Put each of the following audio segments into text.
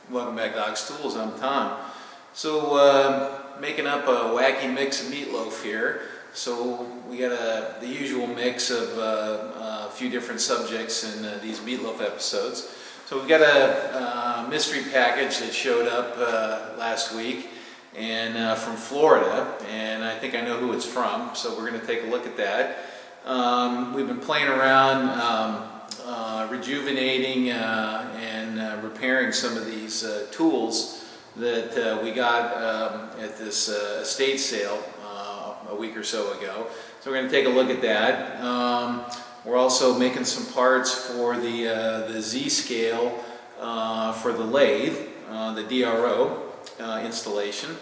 Welcome back to Ox Tools. I'm Tom. So making up a wacky mix of meatloaf here. So we got the usual mix of a few different subjects in these meatloaf episodes. So we got a mystery package that showed up last week and from Florida, and I think I know who it's from. So we're going to take a look at that. We've been playing around rejuvenating and repairing some of these tools that we got at this estate sale a week or so ago. So we're going to take a look at that. We're also making some parts for the Z-scale for the lathe, the DRO installation.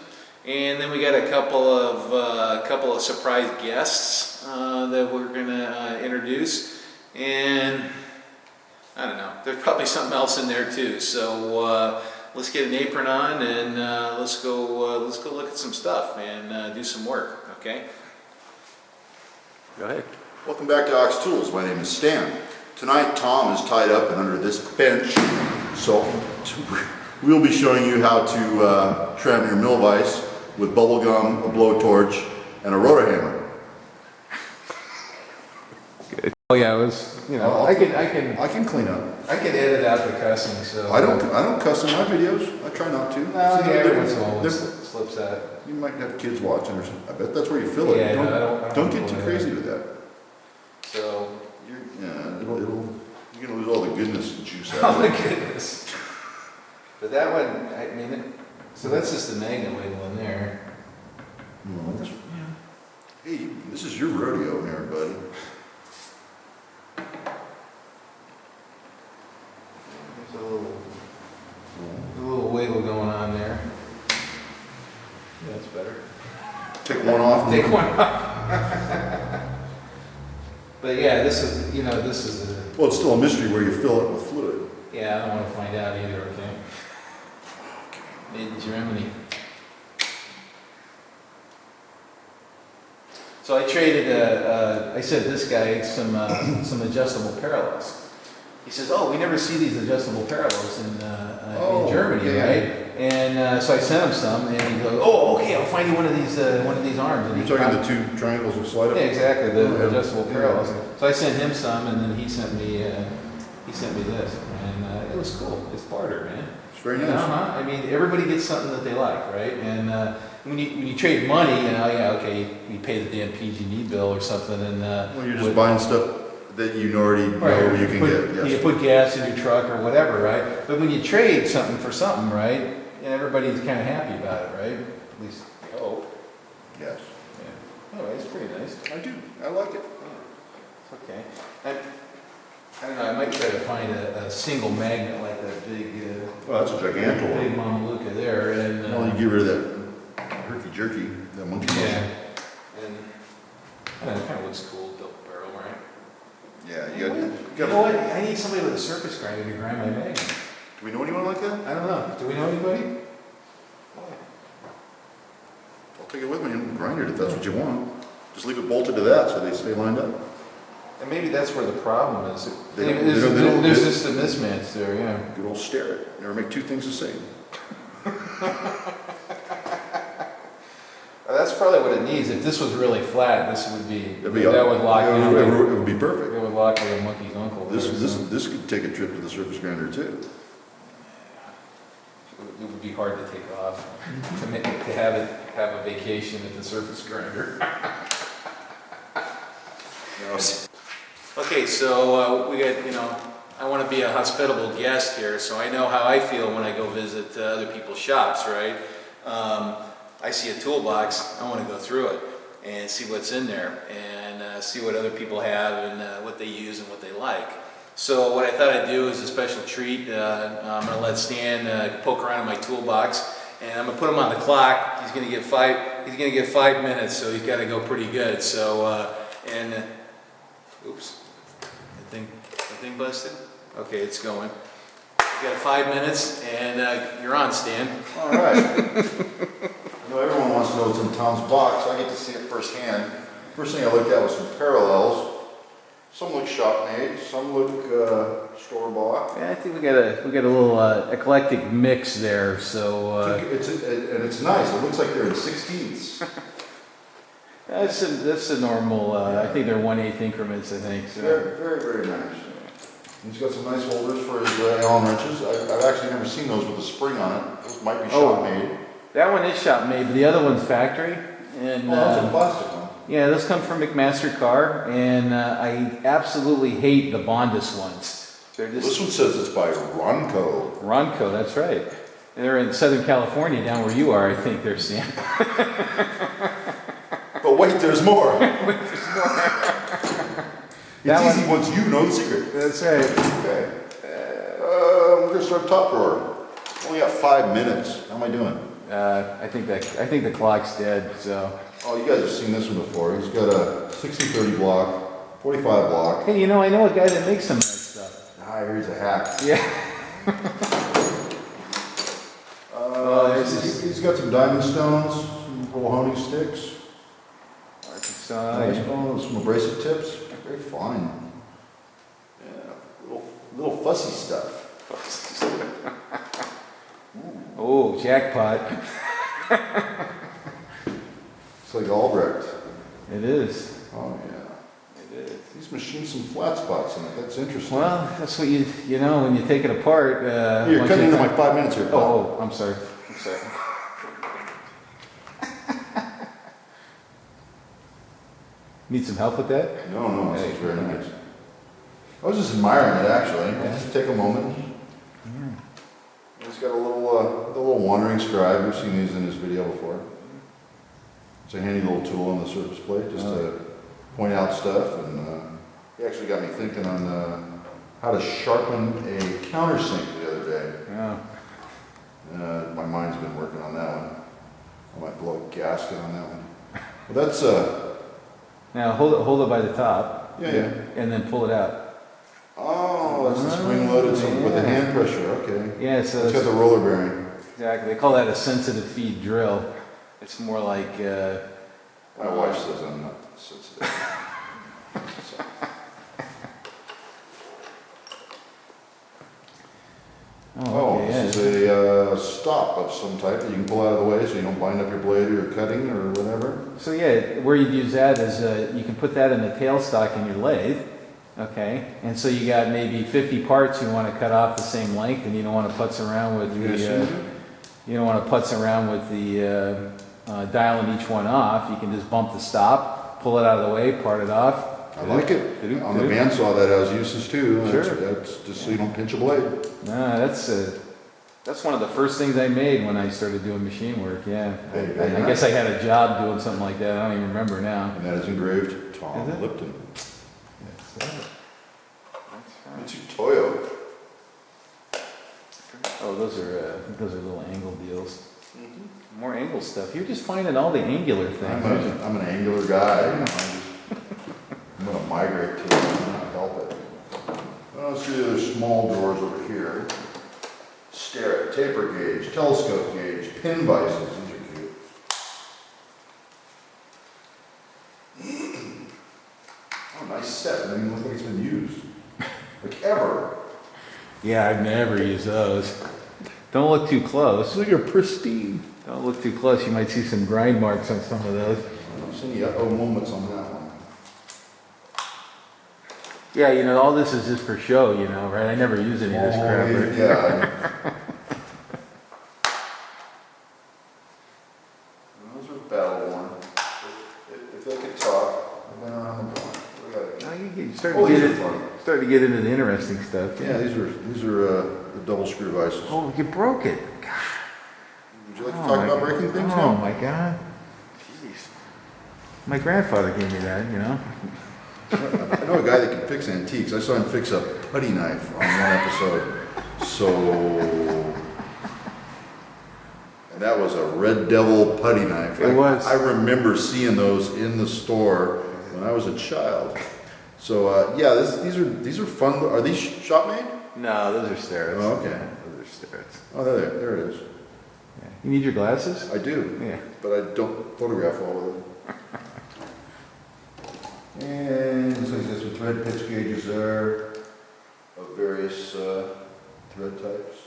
And then we got a couple of surprise guests that we're going to introduce. And I don't know, there's probably something else in there too. So let's get an apron on and let's go look at some stuff and do some work. Okay? Go ahead. Welcome back to Ox Tools. My name is Stan. Tonight Tom is tied up and under this bench, so we'll be showing you how to trim your mill vise with bubble gum, a blowtorch, and a rotor hammer. Oh yeah, it was, you know, I can clean up. I can edit out the cussing, so. I don't cuss in my videos. I try not to. No, yeah, every once in a while it slips out. You might have kids watching or something. I bet that's where you feel it. Yeah, don't get too crazy with that. So. You're gonna lose all the goodness and juice out Oh of my it. goodness. But that one, I mean, so that's just the magnet wiggle in there. Well, hey, this is your rodeo here, buddy. There's a little wiggle going on there. Yeah, that's better. Take one off. Take one off. But yeah, this is the. Well, it's still a mystery where you fill it with fluid. Yeah, I don't want to find out either. Okay. Made in Germany. So I traded. I sent this guy some adjustable parallels. He says, "Oh, we never see these adjustable parallels in Germany, yeah. right?" And so I sent him some, and he goes, "Oh, okay, I'll find you one of these arms." And You're talking the two triangles that slide up? Yeah, exactly, the adjustable parallels. So I sent him some, and then he sent me this, and it was cool. It's barter, man. It's very nice. I mean, everybody gets something that they like, right? And when you trade money, yeah, okay, you pay the damn PG&E bill or something, and well, you're just buying stuff that you already know right, you can get. Yes. You put gas in your truck or whatever, right? But when you trade something for something, right? Everybody's kind of happy about it, right? At least I hope. Yes. Yeah. Anyway, it's pretty nice. I do. I like it. Yeah. It's okay. I don't know. I might try to find a single magnet like that big. Well, that's a gigantic one. Big Mama Luca there, and. Well, you get rid of that herky jerky, that monkey muscle. Yeah. And I don't know, it kind of looks cool, double barrel, right? Yeah, You know what? I need somebody with a surface grinder to grind my magnet. Do we know anyone like that? I don't know. Do we know anybody? I'll take it with me and grind it if that's what you want. Just leave it bolted to that so they stay lined up. And maybe that's where the problem is. They don't- There's just a mismatch there, yeah. Good old stare it. Never make two things the same. That's probably what it needs. If this was really flat, this would be, It'd be that would lock in. It would be perfect. It would lock like a monkey's uncle. This could take a trip to the surface grinder too. It would be hard to take off to have a vacation at the surface grinder. Okay, so we got, I want to be a hospitable guest here, so I know how I feel when I go visit other people's shops, right? I see a toolbox, I want to go through it and see what's in there and see what other people have and what they use and what they like. So what I thought I'd do is a special treat. I'm going to let Stan poke around in my toolbox, and I'm going to put him on the clock. He's going to get 5 minutes, so he's got to go pretty good. So oops, the thing busted. Okay, it's going. You got 5 minutes, and you're on, Stan. All right. I know everyone wants to know what's in Tom's box. I get to see it firsthand. First thing I looked at was some parallels. Some look shop made, some look store bought. Yeah, I think we got a little eclectic mix there. So And it's nice. It looks like they're in 16ths. that's a normal. I think they're 1/8 increments. I think. So. Very, very, very nice. He's got some nice holders for his Allen wrenches. I've actually never seen those with a spring on it. Those might be shop made. That one is shop made, but the other one's factory. And that's a plastic one. yeah, those come from McMaster Car, and I absolutely hate the Bondus ones. They're just This one says it's by Ronco. Ronco, that's right. They're in Southern California, down where you are. I think they're stamped. But wait, there's more. There's more. It's easy once you know the secret. That's right. Okay. We're gonna start top drawer. Only got 5 minutes. How am I doing? I think the clock's dead. So. Oh, you guys have seen this one before. He's got a 60-30 block, 45 block. Hey, you know, I know a guy that makes some of that stuff. Ah, here's a hack. Yeah. He's got some diamond stones, some little honing sticks. Nice one, some abrasive tips. Very fine. Yeah, little fussy stuff. Oh, jackpot. It's like Albrecht. It is. Oh yeah. It is. He's machined some flat spots in it. That's interesting. Well, that's what you know when you take it apart. You're cutting into my 5 minutes here. Oh, I'm sorry. I'm sorry. Need some help with that? No, this is very nice. I was just admiring it actually. Just take a moment. He's got a little wandering scribe. We've seen these in his video before. It's a handy little tool on the surface plate just to point out stuff. And he actually got me thinking on how to sharpen a countersink the other day. Yeah. My mind's been working on that one. I might blow a gasket on that one. But that's Now hold it by the top. Yeah. And then pull it out. Oh, that's the spring loaded with the hand pressure. Okay. Yeah, so It's got the roller bearing. exactly. They call that a sensitive feed drill. It's more like. My wife says I'm not sensitive. So. Oh, okay, this is a stop of some type that you can pull out of the way so you don't bind up your blade or your cutting or whatever. So yeah, where you'd use that is you can put that in the tailstock in your lathe. Okay, and so you got maybe 50 parts you want to cut off the same length, and you don't want to putz around with dialing each one off. You can just bump the stop, pull it out of the way, part it off. I like it. On the bandsaw that has uses too. Sure. That's just so you don't pinch a blade. Nah, that's one of the first things I made when I started doing machine work. Yeah, I guess I had a job doing something like that. I don't even remember now. And that is engraved Tom Is it? Lipton. That's right. Toyo. Oh, those are little angle deals. More angle stuff. You're just finding all the angular things. I'm an angular guy. I'm going to migrate to it and not help it. Let's see, there's small drawers over here. Stare at taper gauge, telescope gauge, pin vices. These are cute. Oh, nice set. It doesn't even look like it's been used. Like ever. Yeah, I've never used those. Don't look too close. Look, you're pristine. Don't look too close. You might see some grind marks on some of those. I don't see any moments on that one. Yeah, you know, all this is just for show, you know, right? I never use any of this crap. Right? Yeah. Those are battle worn. If they could talk, I've been around the block. You start to get into the interesting stuff. Yeah, these are the double screw vices. Oh, you broke it. God. Would you like to talk about breaking things Oh now? my God. Jeez. My grandfather gave me that, you know. I know a guy that can fix antiques. I saw him fix a putty knife on one episode. And that was a Red Devil putty knife. It was. I remember seeing those in the store when I was a child. So yeah, these are fun. Are these shop made? No, those are Starretts. Oh, okay. Those are Starretts. Oh, there it is. Yeah. You need your glasses? I do. Yeah. But I don't photograph well with it. And things. Looks like there's some thread pitch gauges there of various thread types.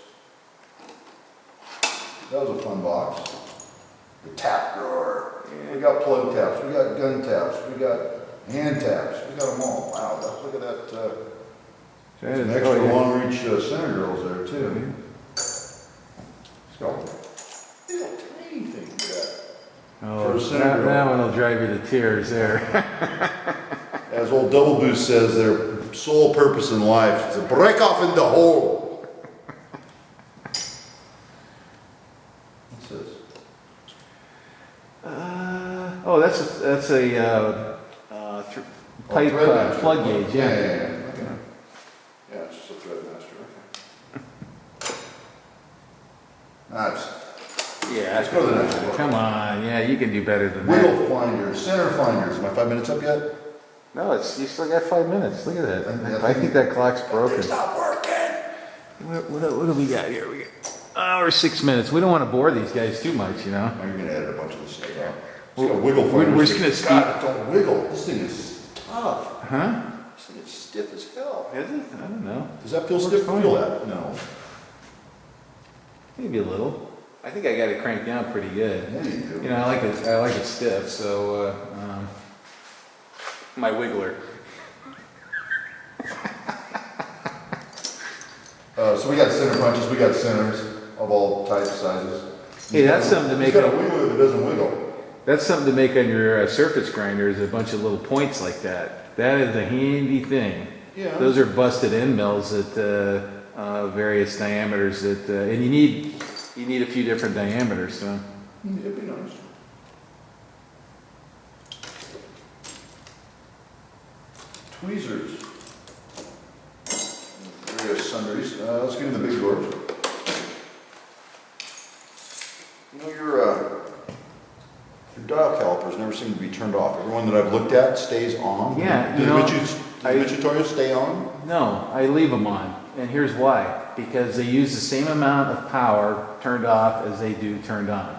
That was a fun box. The tap drawer. Yeah, we got plug taps, we got gun taps, we got hand taps, we got them all. Wow, look at that. Some extra long reach center drills there too. It's got a little tiny thing for that. Oh, that one will drive you to tears there. As old Double Boost says, their sole purpose in life is to break off in the hole. What's this? Oh, that's a pipe plug gauge, yeah. Okay. Yeah, it's just a thread master. Okay. That's. Yeah, Let's go to the next one. come on, yeah, you can do better than Wheel that. finders, center finders. Am I 5 minutes up yet? No, you still got 5 minutes. Look at that. I think that clock's broken. It's not working. What do we got here? We're 6 minutes. We don't want to bore these guys too much, you know. Now you're gonna edit a bunch of this stuff out. It's got wiggle finders. We're just gonna speed. God, don't wiggle. This thing is tough. Huh? This thing is stiff as hell. Is it? I don't know. Does that feel Works stiff? fine. Feel that? No. Maybe a little. I think I got it cranked down pretty good. Yeah, you do. You know, I like it stiff, so my wiggler. So we got center punches. We got centers of all types, sizes. Hey, that's something to make. It's got a wiggler that doesn't wiggle. That's something to make on your surface grinder. Is a bunch of little points like that. That is a handy thing. Yeah. Those are busted end mills at various diameters. And you need a few different diameters. So. It'd be nice. Tweezers. Various sundries. Let's get into the big doors. You know, your dial calipers never seem to be turned off. Every one that I've looked at stays on. Yeah, Do you the know, Michitoyos stay on? No, I leave them on, and here's why. Because they use the same amount of power turned off as they do turned on.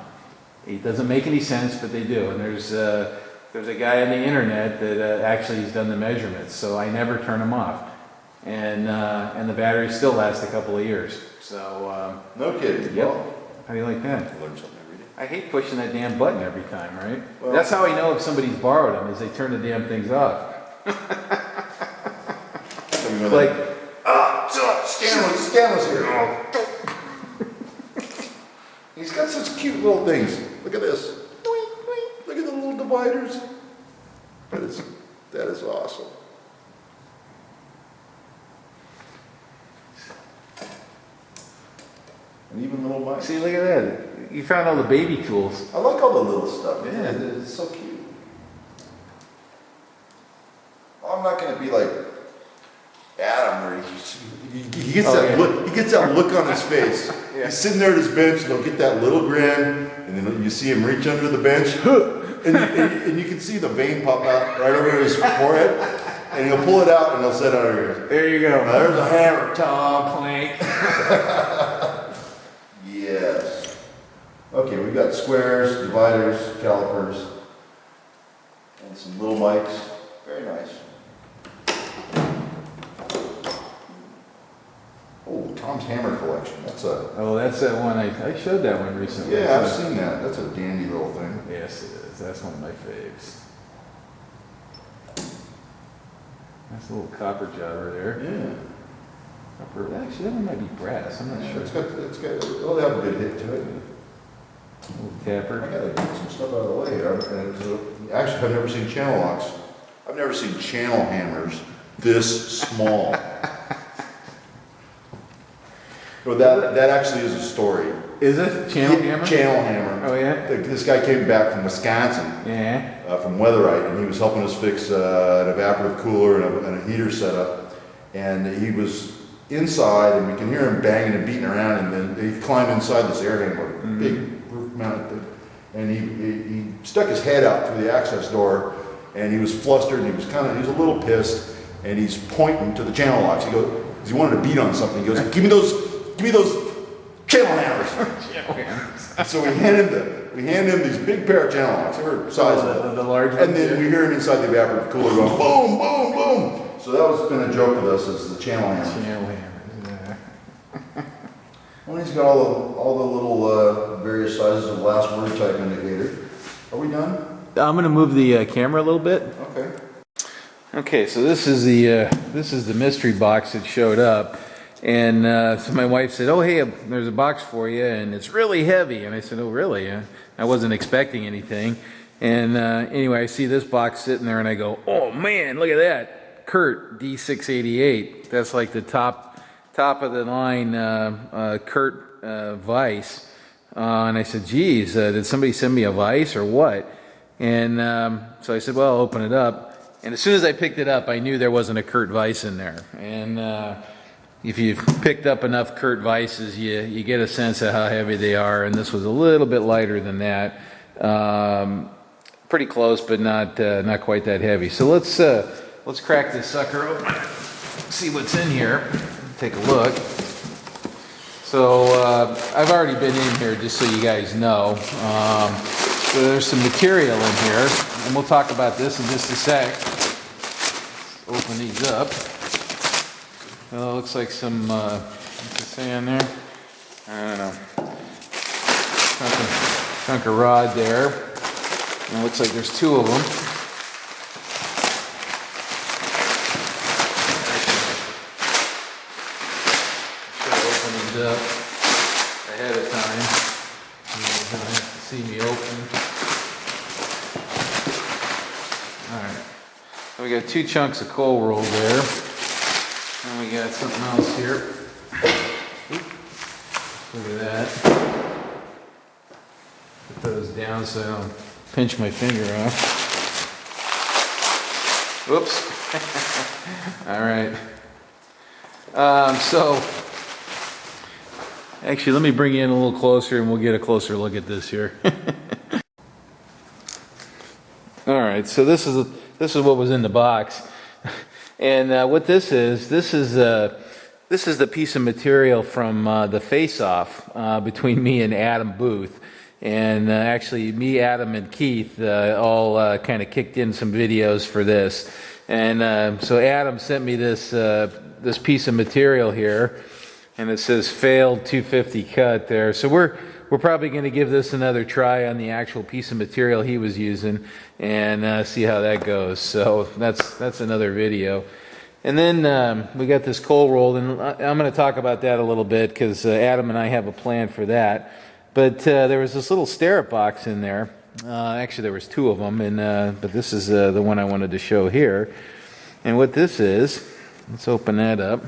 It doesn't make any sense, but they do. And there's a guy on the internet that actually has done the measurements, so I never turn them off. And the batteries still last a couple of years. So No kidding. yep. Well, How do you like that? I learn something every day. I hate pushing that damn button every time, right? Well- That's how I know if somebody's borrowed them, is they turn the damn things off. Tell me when Like, Scanless here. He's got such cute little things. Look at this. Look at the little dividers. That is awesome. And even little mice. see, look at that. You found all the baby tools. I like all the little stuff. Yeah. It's so cute. I'm not going to be like Adam, where he gets Oh, that yeah. look. He gets that look on his face. Yeah. He's sitting there at his bench, and he'll get that little grin, and then you see him reach under the bench, and you can see the vein pop out right over his forehead, and he'll pull it out, and he'll set it out here. There you go. There's a hammer, Tom. Clank. Yes. Okay, we've got squares, dividers, calipers, and some little mics. Very nice. Oh, Tom's hammer collection. That's that one. I showed that one recently. yeah, I've seen that. That's a dandy little thing. Yes, it is. That's one of my faves. Nice little copper jobber there. Yeah. Copper. Actually, that one might be brass. I'm not Yeah, sure. it'll have a good hit to it. Little I tapper. gotta get some stuff out of the way here. Actually, I've never seen channel locks. I've never seen channel hammers this small. Well, that actually is a story. Is it channel hammer? Channel hammer. Oh yeah. This guy came back from Wisconsin, Yeah. from Weatherite, and he was helping us fix an evaporative cooler and a heater setup. And he was inside, and we can hear him banging and beating around, and then he climbed inside this air handler, big roof-mounted thing, and he stuck his head out through the access door, and he was flustered, and he was a little pissed, and he's pointing to the channel locks. He goes, because he wanted to beat on something. He goes, give me those channel hammers. Channel hammers. So we handed we hand him these big pair of channel locks. They were size of The large and ones, then yeah. we hear him inside the evaporative cooler going boom, boom, boom. So that was been a joke with us as the channel hammer. Channel hammers, yeah. Well, he's got all the little various sizes of last word type indicator. Are we done? I'm going to move the camera a little bit. Okay. Okay, so this is the mystery box that showed up, and so my wife said, "Oh, hey, there's a box for you, and it's really heavy." And I said, "Oh, really?" I wasn't expecting anything. And anyway, I see this box sitting there, and I go, "Oh man, look at that, Kurt D688. That's like the top of the line Kurt vise." And I said, "Geez, did somebody send me a vise or what?" And so I said, "Well, I'll open it up." And as soon as I picked it up, I knew there wasn't a Kurt vise in there. And if you've picked up enough Kurt vices, you get a sense of how heavy they are. And this was a little bit lighter than that. Pretty close, but not quite that heavy. So let's crack this sucker open, see what's in here, take a look. So I've already been in here, just so you guys know. So there's some material in here, and we'll talk about this in just a sec. Open these up. Well, it looks like some, what's it say on there? I don't know. Chunk of rod there. And it looks like there's two of them. I should open these up ahead of time. You don't have to see me open. Alright. So we got two chunks of coal roll there. And we got something else here. Oop. Look at that. Put those down so I don't pinch my finger off. Whoops. Alright. So, actually, let me bring you in a little closer and we'll get a closer look at this here. Alright, so this is what was in the box. And what this is the piece of material from the face-off between me and Adam Booth. And actually, me, Adam, and Keith all kind of kicked in some videos for this. And so Adam sent me this piece of material here, and it says failed 250 cut there. So we're probably going to give this another try on the actual piece of material he was using and see how that goes. So that's another video. And then we got this coal roll, and I'm going to talk about that a little bit because Adam and I have a plan for that. But there was this little stirrup box in there. Actually, there was two of them, and but this is the one I wanted to show here. And what this is, let's open that up.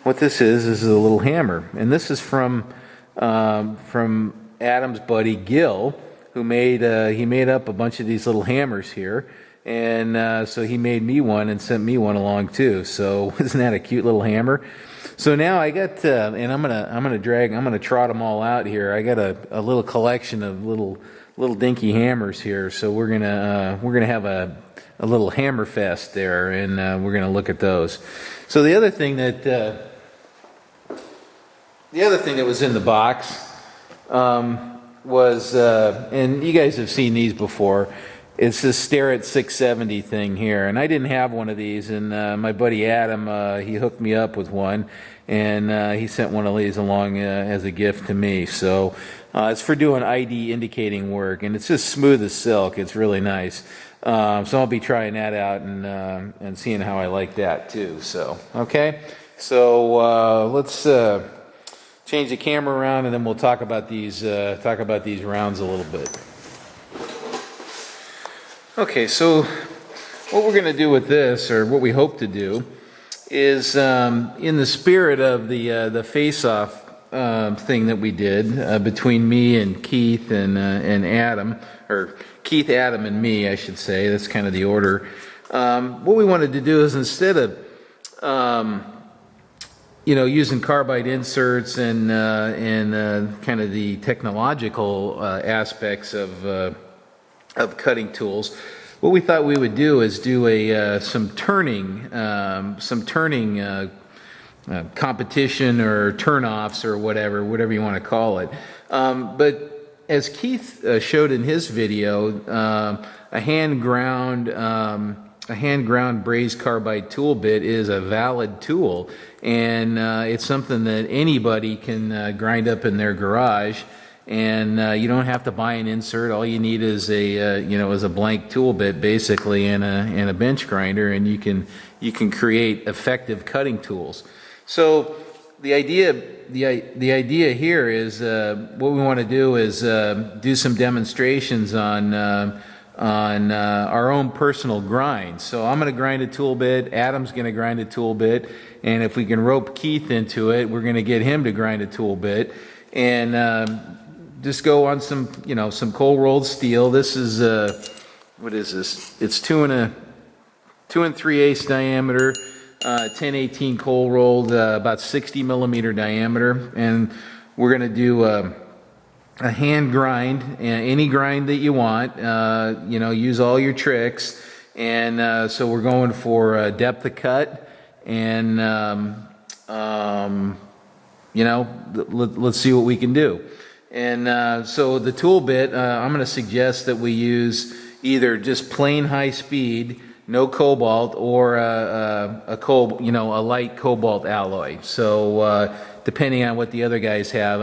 What this is a little hammer, and this is from Adam's buddy Gil, who made up a bunch of these little hammers here, and so he made me one and sent me one along too. So isn't that a cute little hammer? So now I got, and I'm gonna trot them all out here. I got a little collection of little dinky hammers here. So we're gonna have a little hammer fest there, and we're gonna look at those. So the other thing that was in the box was, and you guys have seen these before. It's this Starrett 670 thing here, and I didn't have one of these, and my buddy Adam, he hooked me up with one, and he sent one of these along as a gift to me. So it's for doing ID indicating work, and it's just smooth as silk. It's really nice. So I'll be trying that out and seeing how I like that too. So okay, so let's change the camera around, and then we'll talk about these rounds a little bit. Okay, so what we're going to do with this, or what we hope to do, is in the spirit of the face-off thing that we did between me and Keith and Adam, or Keith, Adam, and me, I should say. That's kind of the order. What we wanted to do is, instead of using carbide inserts and kind of the technological aspects of cutting tools, what we thought we would do is do some turning competition or turn-offs or whatever you want to call it. But as Keith showed in his video, a hand ground brazed carbide tool bit is a valid tool, and it's something that anybody can grind up in their garage. And you don't have to buy an insert. All you need is a blank tool bit, basically, and a bench grinder, and you can create effective cutting tools. So the idea here is what we want to do is do some demonstrations on our own personal grinds. So I'm going to grind a tool bit. Adam's going to grind a tool bit, and if we can rope Keith into it, we're going to get him to grind a tool bit, and just go on some cold rolled steel. This is what is this? It's 2 3/8 diameter, 1018 cold rolled, about 60 millimeter diameter, and we're going to do a hand grind, any grind that you want. Use all your tricks, and so we're going for depth of cut, and let's see what we can do. And so the tool bit, I'm going to suggest that we use either just plain high speed, no cobalt, or a light cobalt alloy. So depending on what the other guys have,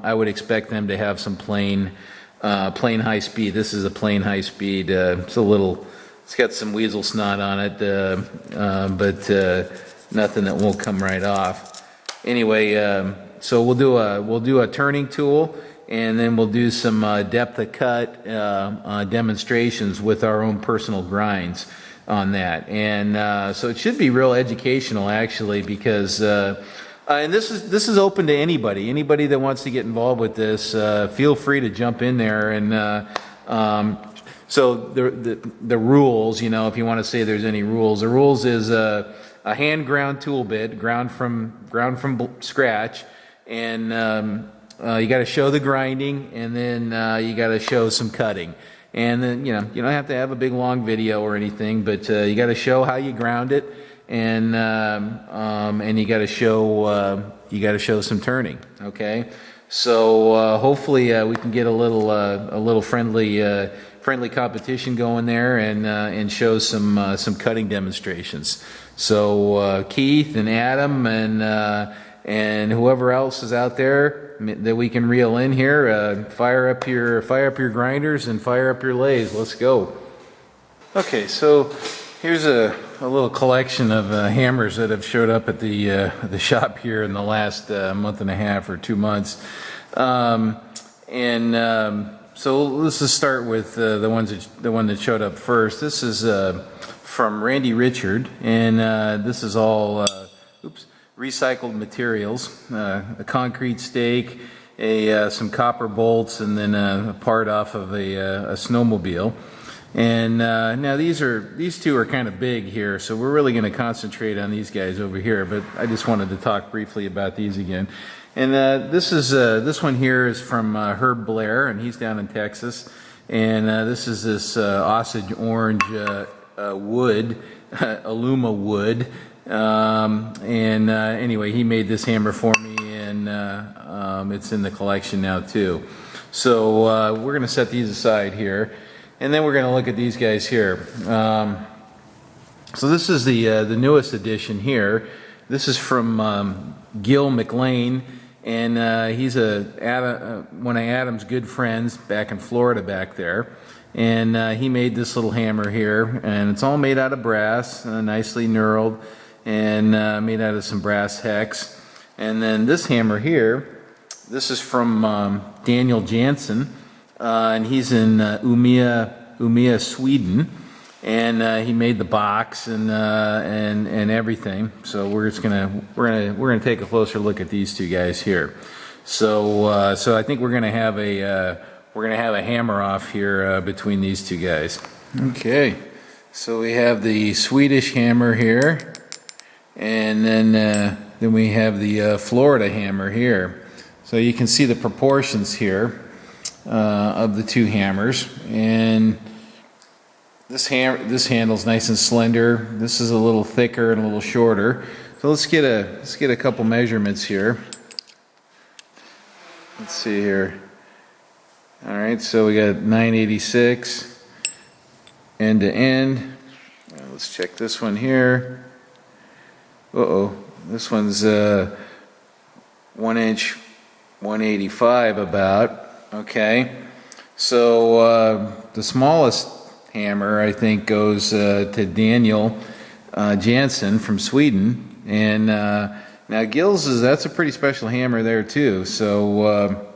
I would expect them to have some plain high speed. This is a plain high speed. It's got some weasel snot on it, but nothing that won't come right off. Anyway. So we'll do a turning tool, and then we'll do some depth of cut demonstrations with our own personal grinds on that. And so it should be real educational, actually, because and this is open to anybody that wants to get involved with this. Feel free to jump in there. And so the rules, if you want to say there's any rules, the rules is a hand ground tool bit, ground from scratch. And you got to show the grinding, and then you got to show some cutting. And then you don't have to have a big long video or anything, but you got to show how you ground it, and you got to show some turning. Okay, so hopefully we can get a little friendly competition going there, and show some cutting demonstrations. So Keith and Adam and whoever else is out there that we can reel in here, fire up your grinders and fire up your lathes. Let's go. Okay, so here's a little collection of hammers that have showed up at the shop here in the last month and a half or 2 months, so let's just start with the one that showed up first. This is from Randy Richard, and this is all recycled materials, a concrete stake, some copper bolts, and then a part off of a snowmobile. And now these two are kind of big here, so we're really going to concentrate on these guys over here. But I just wanted to talk briefly about these again. And this one here is from Herb Blair, and he's down in Texas. And this is this Osage orange wood, Aluma wood. Anyway, he made this hammer for me, and it's in the collection now too. So we're going to set these aside here, and then we're going to look at these guys here. So this is the newest edition here. This is from Gil McLean, and he's one of Adam's good friends back in Florida back there. And he made this little hammer here, and it's all made out of brass, nicely knurled, and made out of some brass hex. And then this hammer here, this is from Daniel Jansen, and he's in Umeå, Sweden, and he made the box and everything. So we're gonna take a closer look at these two guys here. So I think we're gonna have a hammer off here between these two guys. Okay, so we have the Swedish hammer here, and then we have the Florida hammer here. So you can see the proportions here of the two hammers, and this handle's nice and slender. This is a little thicker and a little shorter. So let's get a couple measurements here. Let's see here. All right, so we got 986 end to end. Let's check this one here. Uh-oh, this one's 1 inch 185 about. Okay, so the smallest hammer I think goes to Daniel Jansen from Sweden, and now Gills that's a pretty special hammer there too. So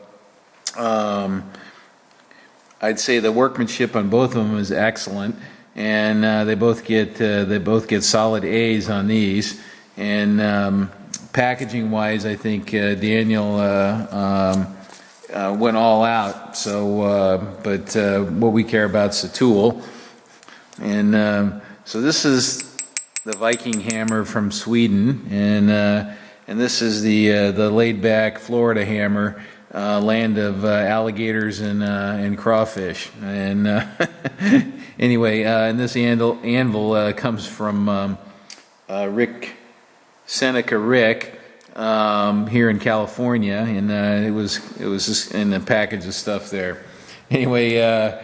I'd say the workmanship on both of them is excellent, and they both get solid A's on these. And packaging wise, I think Daniel went all out. So, but what we care about is the tool. And so this is the Viking hammer from Sweden, and this is the laid back Florida hammer, land of alligators and crawfish. And anyway, and this anvil comes from Seneca Rick here in California, and it was just in a package of stuff there. Anyway, a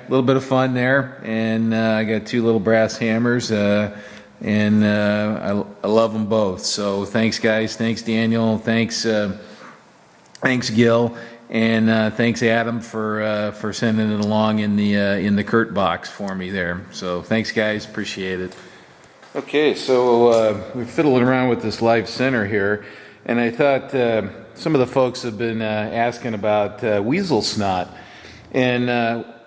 little bit of fun there, and I got 2 little brass hammers, and I love them both. So thanks, guys. Thanks, Daniel. Thanks Gil, and thanks Adam for sending it along in the Kurt box for me there. So thanks, guys. Appreciate it. Okay, so we're fiddling around with this live center here, and I thought some of the folks have been asking about weasel snot, and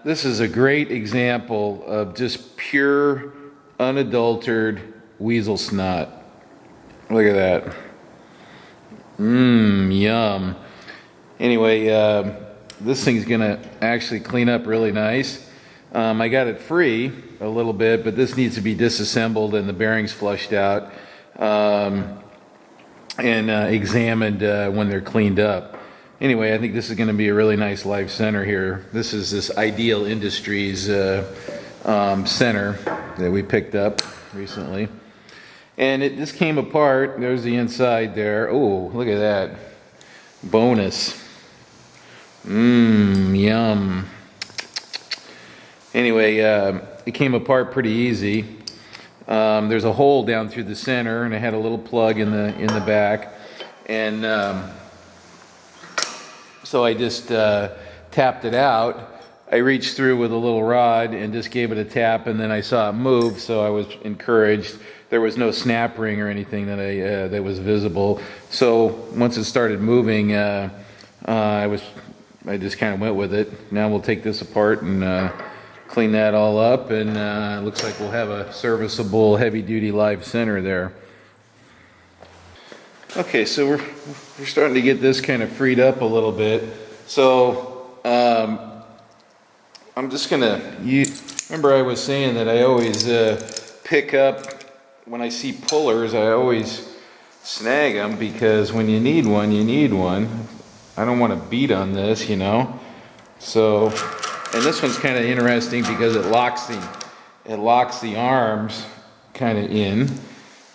this is a great example of just pure, unadulterated weasel snot. Look at that. Yum. Anyway, this thing's gonna actually clean up really nice. I got it free a little bit, but this needs to be disassembled and the bearings flushed out and examined when they're cleaned up. Anyway, I think this is going to be a really nice live center here. This is this Ideal Industries center that we picked up recently. And this came apart. There's the inside there. Oh, look at that. Bonus. Yum. Anyway, it came apart pretty easy. There's a hole down through the center, and it had a little plug in the back, and so I just tapped it out. I reached through with a little rod and just gave it a tap, and then I saw it move, so I was encouraged. There was no snap ring or anything that was visible. So once it started moving, I just kind of went with it. Now we'll take this apart and clean that all up, and it looks like we'll have a serviceable heavy-duty live center there. Okay, so we're starting to get this kind of freed up a little bit. So I'm just gonna remember I was saying that I always pick up when I see pullers. I always snag them, because when you need one, you need one. I don't want to beat on this, you know. So, and this one's kind of interesting because it locks the arms kind of in.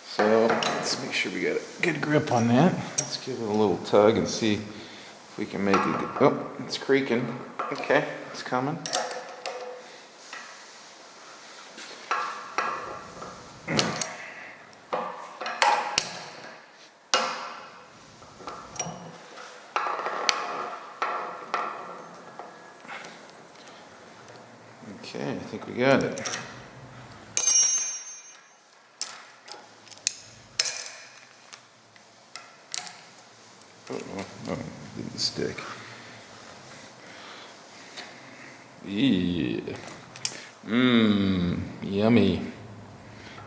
So let's make sure we got a good grip on that. Let's give it a little tug and see if we can make it good. Oh, it's creaking. Okay, it's coming. Okay, I think we got it. Oh, didn't stick. Yeah. Yummy.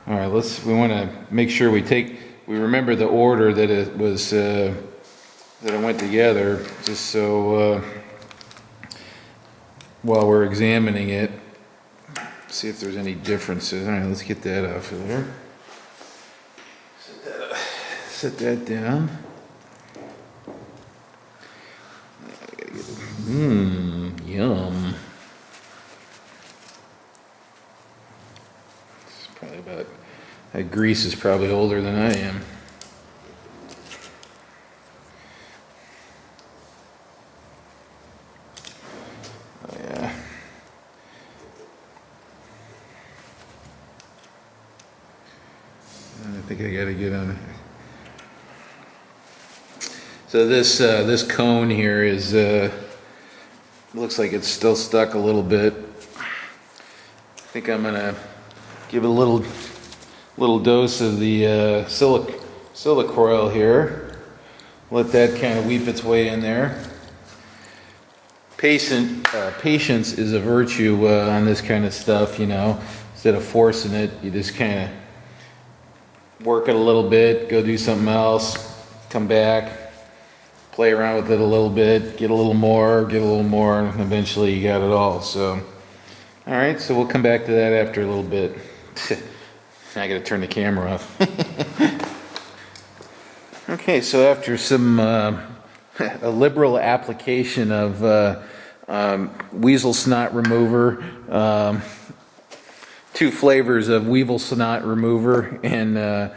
All right, we want to make sure we remember the order that it was, that it went together, just so while we're examining it, see if there's any differences. All right, let's get that off of there. Set that down. Yum. It's probably that grease is probably older than I am. think I gotta get on. So this cone here is looks like it's still stuck a little bit. I think I'm gonna give it a little dose of the silicoil here. Let that kind of weep its way in there. Patience is a virtue on this kind of stuff, you know. Instead of forcing it, you just kind of work it a little bit, go do something else, come back, play around with it a little bit, get a little more, and eventually you got it all. So, all right, so we'll come back to that after a little bit. I gotta turn the camera off. Okay, so after some a liberal application of weasel snot remover, 2 flavors of weevil snot remover, and a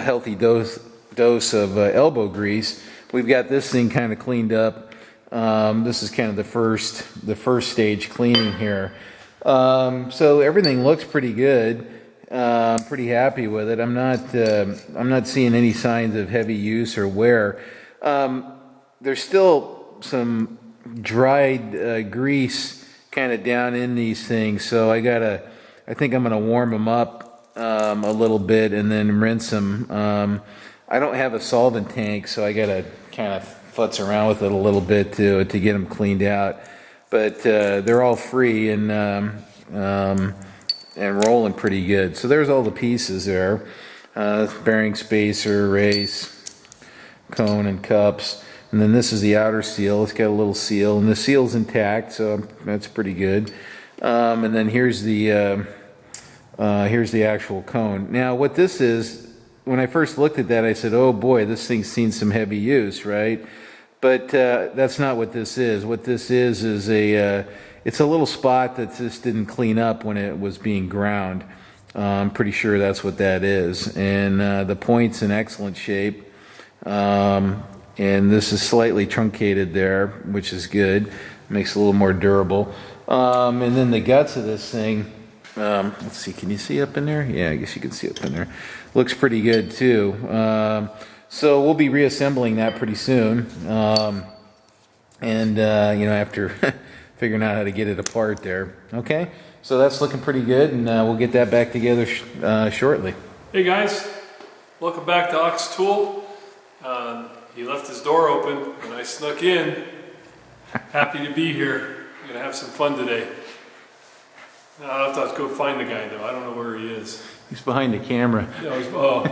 healthy dose of elbow grease, we've got this thing kind of cleaned up. This is kind of the first stage cleaning here. So everything looks pretty good. Pretty happy with it. I'm not seeing any signs of heavy use or wear. There's still some dried grease kind of down in these things, so I think I'm gonna warm them up a little bit and then rinse them. I don't have a solvent tank, so I gotta kind of futz around with it a little bit to get them cleaned out. But they're all free and rolling pretty good. So there's all the pieces there. Bearing spacer, race, cone, and cups. And then this is the outer seal. It's got a little seal, and the seal's intact, so that's pretty good. And then here's the actual cone. Now, what this is, when I first looked at that, I said, "Oh boy, this thing's seen some heavy use, right?" But that's not what this is. What this is it's a little spot that just didn't clean up when it was being ground. I'm pretty sure that's what that is. And the point's in excellent shape. And this is slightly truncated there, which is good. Makes it a little more durable. And then the guts of this thing, let's see, can you see up in there? Yeah, I guess you can see up in there. Looks pretty good too. So we'll be reassembling that pretty soon. After figuring out how to get it apart there. Okay, so that's looking pretty good, and we'll get that back together shortly. Hey guys, welcome back to Ox Tool. He left his door open and I snuck in. Happy to be here. We're gonna have some fun today. I'll have to go find the guy though. I don't know where he is. He's behind the camera. Oh.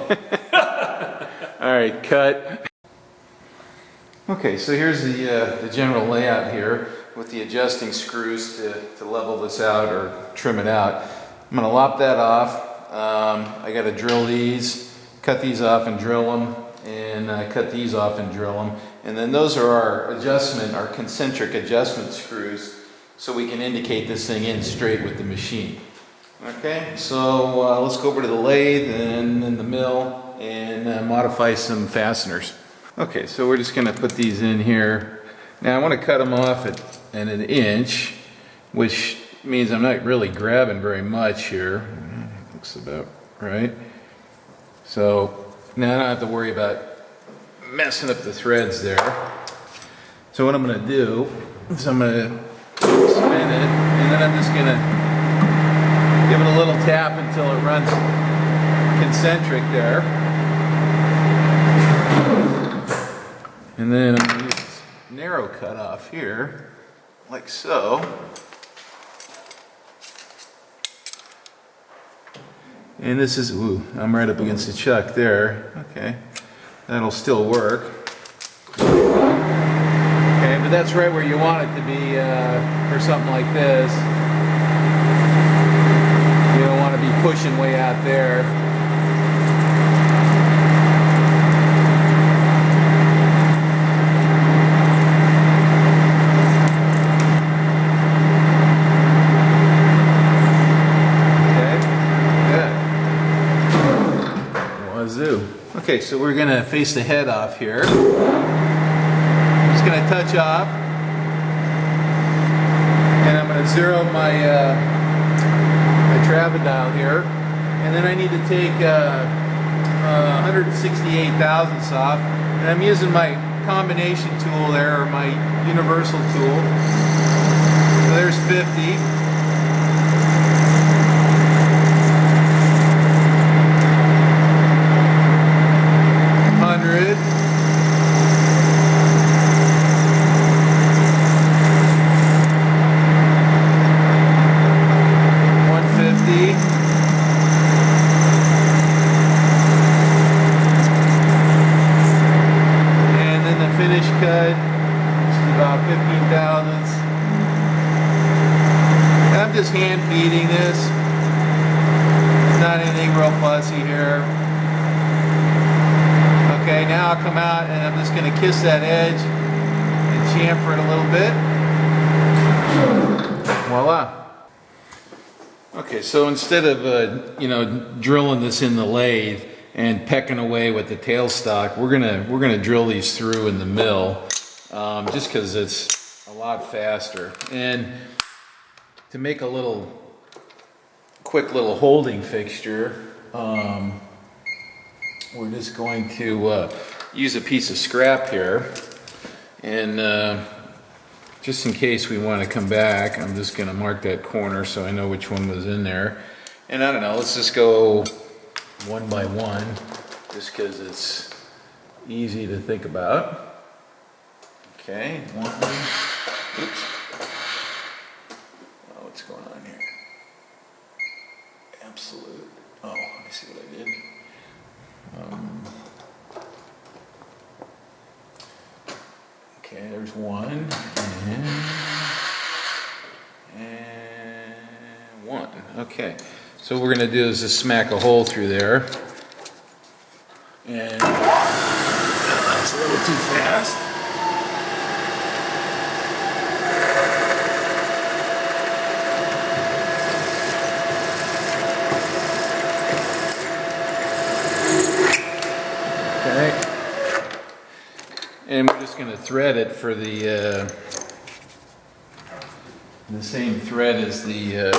All right, cut. Okay, so here's the general layout here with the adjusting screws to level this out or trim it out. I'm gonna lop that off. I gotta drill these, cut these off and drill them, and cut these off and drill them. And then those are our concentric adjustment screws, so we can indicate this thing in straight with the machine. Okay, so let's go over to the lathe and then the mill and modify some fasteners. Okay, so we're just gonna put these in here. Now I wanna cut them off at an inch, which means I'm not really grabbing very much here. Looks about right. So now I don't have to worry about messing up the threads there. So what I'm gonna do is I'm gonna spin it, and then I'm just gonna give it a little tap until it runs concentric there. And then I'm gonna use this narrow cut off here, like so. And this is, ooh, I'm right up against the chuck there. Okay, that'll still work. Okay, but that's right where you want it to be for something like this. You don't want to be pushing way out there. Okay, so we're going to face the head off here. Just going to touch off. And I'm going to zero my my travel dial here. And then I need to take 168 thousandths off, and I'm using my combination tool there, or my universal tool. So there's 50. Finish cut, which is about 15 thousandths. I'm just hand feeding this. It's not anything real fussy here. Okay, now I'll come out and I'm just going to kiss that edge and chamfer it a little bit. Voila. Okay, so instead of drilling this in the lathe and pecking away with the tailstock, we're gonna drill these through in the mill, just because it's a lot faster. And to make a quick little holding fixture, we're just going to use a piece of scrap here, and just in case we want to come back, I'm just gonna mark that corner so I know which one was in there. And I don't know, let's just go one by one, just because it's easy to think about. Okay, one. Oops. Oh, what's going on here? Absolute. Oh, let me see what I did. Okay, there's one, and one. Okay. So what we're going to do is just smack a hole through there. And that's a little too fast. Okay. And we're just going to thread it for the same thread as the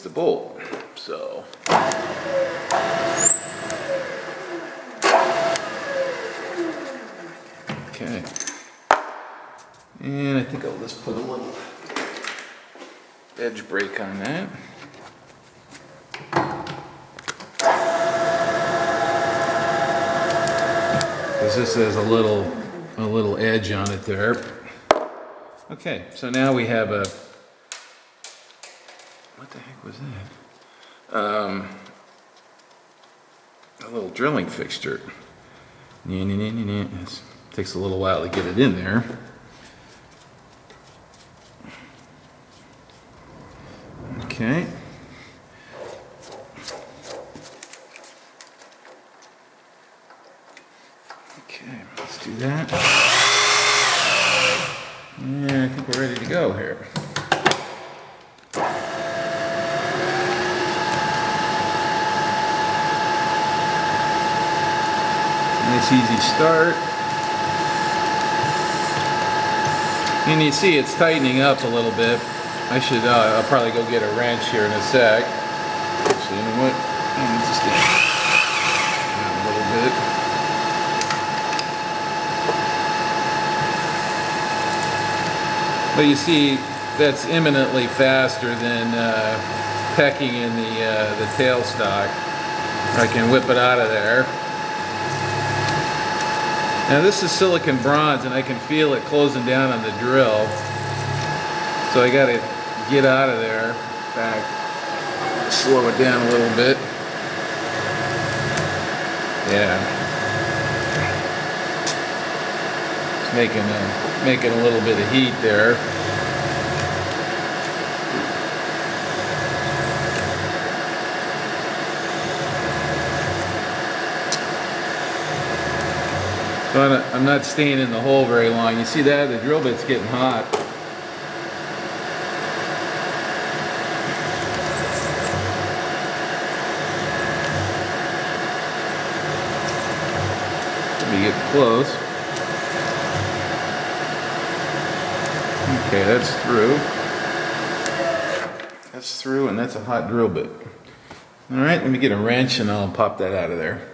bolt. So okay, and I think I'll just put a little edge break on that. Because this has a little edge on it there. Okay, so now we have a, what the heck was that? A little drilling fixture. It takes a little while to get it in there. Okay. Okay, let's do that. Yeah, I think we're ready to go here. Nice easy start. And you see it's tightening up a little bit. I'll probably go get a wrench here in a sec. Actually, you know what? I'm just gonna a little bit. But you see, that's eminently faster than pecking in the tailstock. I can whip it out of there. Now this is silicon bronze and I can feel it closing down on the drill. So I gotta get out of there. Back, slow it down a little bit. Yeah. It's making a little bit of heat there. So I'm not staying in the hole very long. You see that? The drill bit's getting hot. Let me get close. Okay, that's through. That's through, and that's a hot drill bit. All right, let me get a wrench and I'll pop that out of there.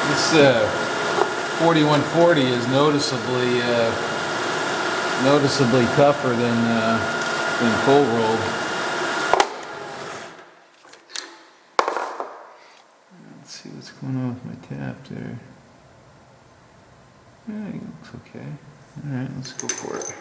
This 4140 is noticeably tougher than cold rolled. Let's see what's going on with my tap there. Yeah, it looks okay. All right, let's go for it.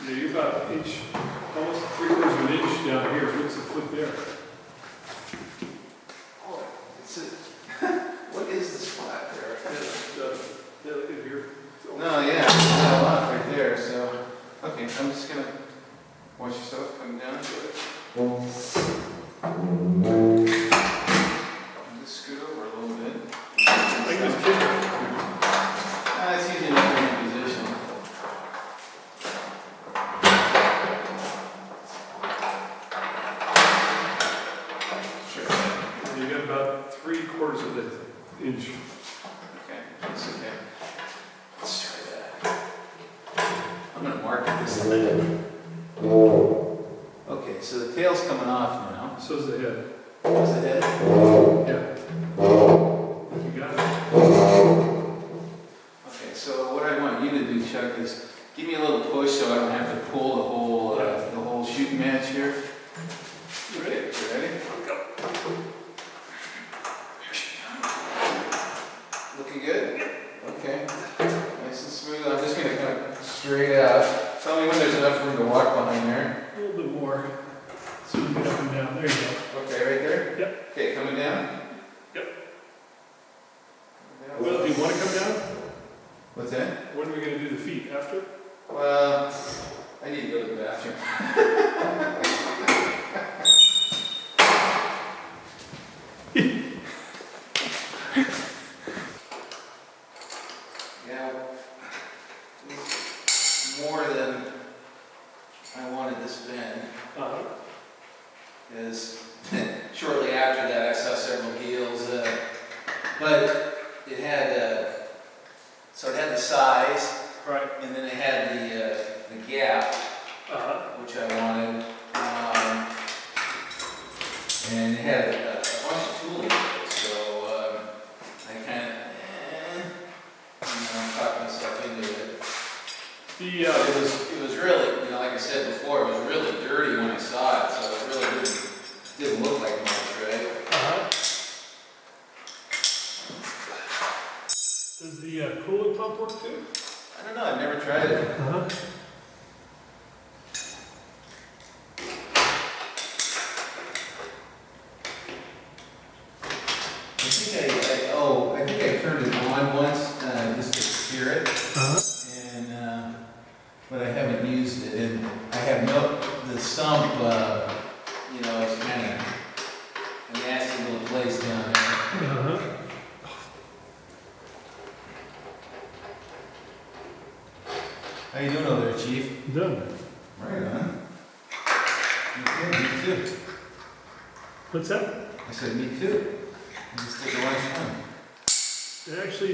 Yeah, you're about an inch, almost 3/4 of an inch down here. What's the foot there? Oh, it's a, what is this flat there? Yeah, look at here. No, yeah, it's got a lot right there, so, okay, I'm just gonna watch yourself come down to it. Just scoot over a little bit. Like this kid. It's easy enough for any position. Sure. You got about 3/4 of an inch. Okay, that's okay. Let's try that. I'm gonna mark this thing. Okay, so the tail's coming off now. So's the head. What's the head? Yeah. You got it. Okay, so what I want you to do, Chuck, is give me a little push so I don't have to pull the whole shooting match here. You ready? You ready? Looking good? Okay. Nice and smooth. I'm just gonna kind of straight out. Tell me when there's enough room to walk behind there. A little bit more. So we get up and down. There you go. Okay, right there? Yep. Okay, coming down? Yep. Coming down. Well, do you want to come down? What's that? When are we going to do the feet? After? Well, I need to go to the bathroom. Yeah, it's more than I wanted this bend. Uh-huh. Is shortly after that I saw several deals, but it had so it had the size, Right. and then it had the gap, Uh-huh. which I wanted, and it had a bunch of tooling, so I kind of talk myself into it. The, It was really, like I said before, it was really dirty when I saw it, so it really didn't look like much, right? Does the coolant pump work too? I don't know, I've never tried it. I think I turned it on once, just to steer it. And, but I haven't used it, and I have the sump, it's kind of a nasty little place down there. How you doing over there, Chief? Done. Right on. Me too. What's that? I said, me too. I just took a lunch home. Actually,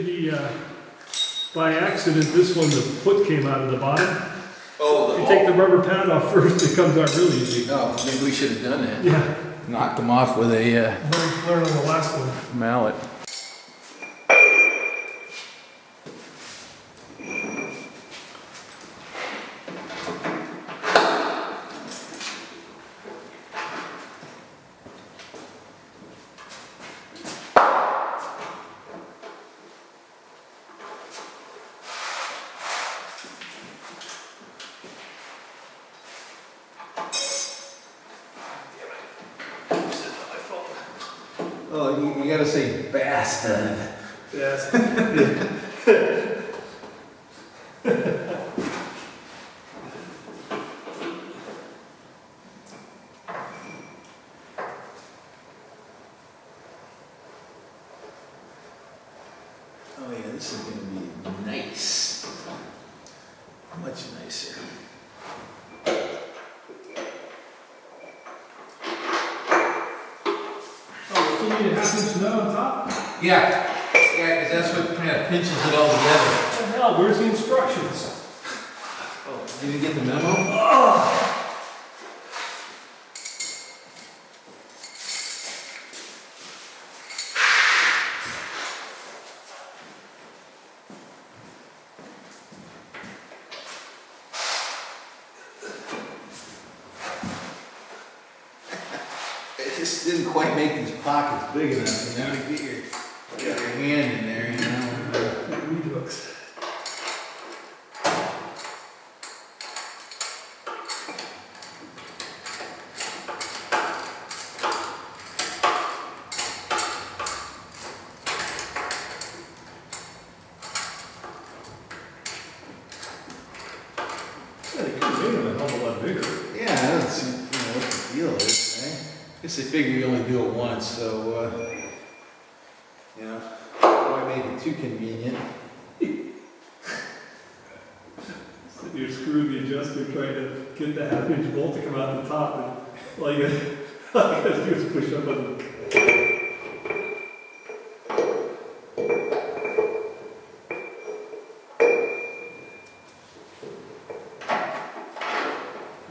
by accident, this one, the foot came out of the bottom. Oh, If you take the rubber pad off first, it comes out really easy. Oh, maybe we should have done that. Yeah, Knocked them off with a learn on the last one. mallet. Oh, you gotta say bastard. Yes. Oh yeah, this is gonna be nice. Much nicer. Oh, still need a half-inch nut on top? Yeah, because that's what kind of pinches it all together. What the hell, where's the instructions? Oh, did you get the memo? It just didn't quite make these pockets big enough, to get your hand in there, Weed hooks. Yeah, they could have made them a hell of a lot bigger. Yeah, I don't see, what the deal is, right? Guess they figure you only do it once, so, why make it too convenient? You screw the adjuster trying to get the half-inch bolt to come out the top, and all you gotta do is push up on the...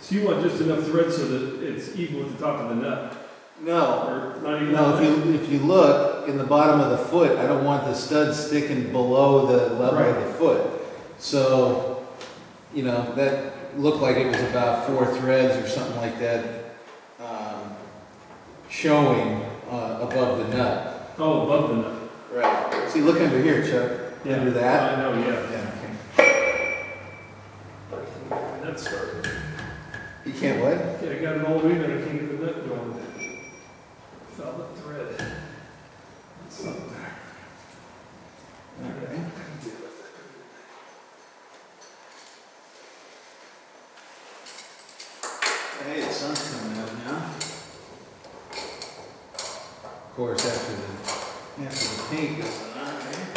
So you want just enough thread so that it's even with the top of the nut, No, or not even no, that if you look in the bottom of the foot, I don't want the stud sticking below the level of the foot. So, that looked like it was about 4 threads or something like that, showing above the nut. Oh, above the nut. Right. See, look under here, Chuck. Yeah. Under that. I know, yeah. Yeah, okay. That's started. You can't what? Yeah, I got it all the way there, I can't get the nut going. Found the thread. It's not there. Okay. Hey, the sun's coming out now. Of course, after the paint goes on, right?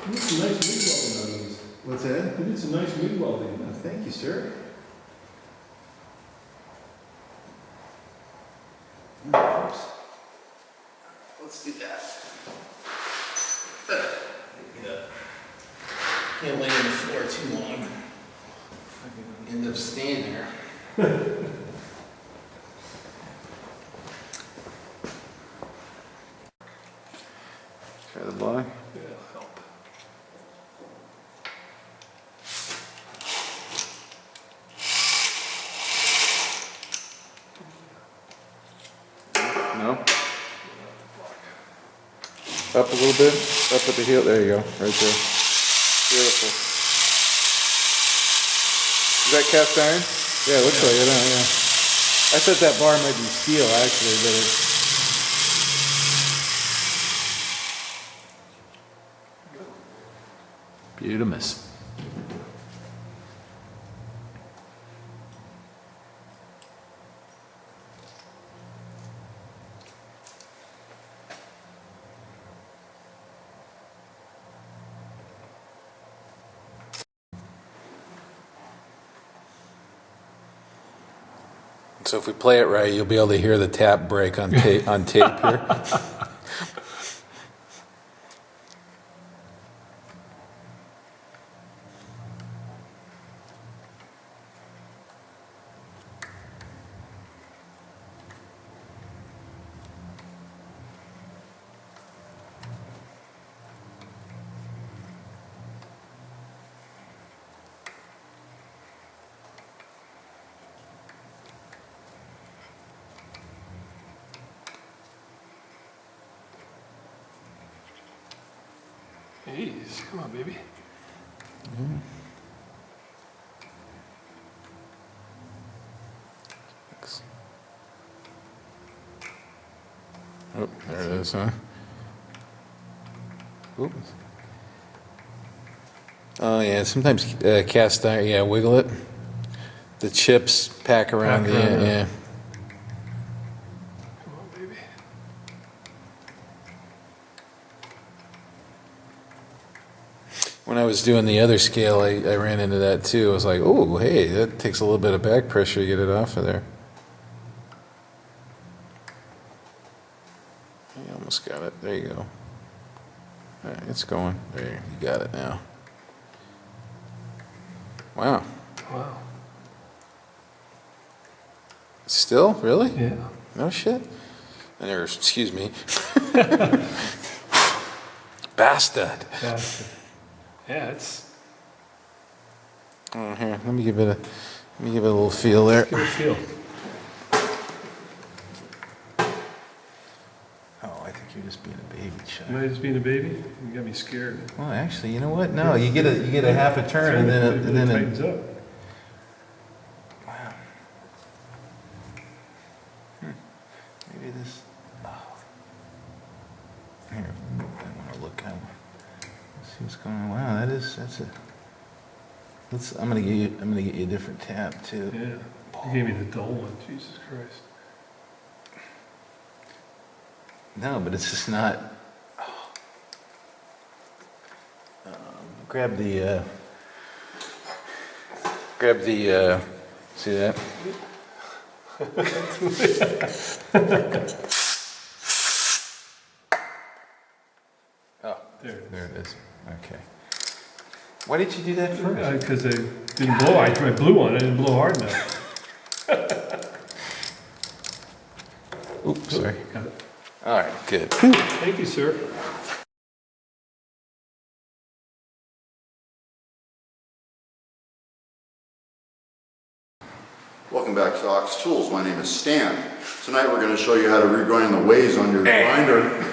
You did some nice MIG welding on these. What's that? You did some nice MIG welding. Thank you, sir. Oops. Let's do that. Can't lay on the floor too long. I can end up staying there. Try the bar. Yeah, help. Up a little bit. Up at the heel. There you go. Right there. Beautiful. Is that cast iron? Yeah, it looks like it. Yeah. I thought that bar might be steel actually, but it's. Beautimous. So if we play it right, you'll be able to hear the tap break on tape here. Jeez, come on, baby. Oh, there it is, huh? Oops. Oh yeah, sometimes cast iron, yeah, wiggle it. The chips pack around the end, yeah. Come on, baby. When I was doing the other scale, I ran into that too. I was like, oh, hey, that takes a little bit of back pressure to get it off of there. You almost got it. There you go. All right, it's going. There, you got it now. Wow. Wow. Still? Really? Yeah. No shit? Excuse me. Bastard. Yeah, it's. Oh, here, let me give it a little feel there. Give it a feel. Oh, I think you're just being a baby, Chuck. Am I just being a baby? You got me scared. Well, actually, you know what? No, you get a half a turn and then it it tightens up. wow. Maybe this. Oh. Here, I want to look at. See what's going on. Wow, that's a. I'm gonna get you a different tap too. Yeah. You gave me the dull one. Jesus Christ. No, but it's just not. Grab the. See that? Oh, There it is. there it is. Okay. Why did you do that first? Because I didn't blow. I blew on it. I didn't blow hard enough. Oops, sorry. Got it. All right, good. Thank you, sir. Welcome back to Ox Tools. My name is Stan. Tonight we're going to show you how to regrind the ways on your grinder.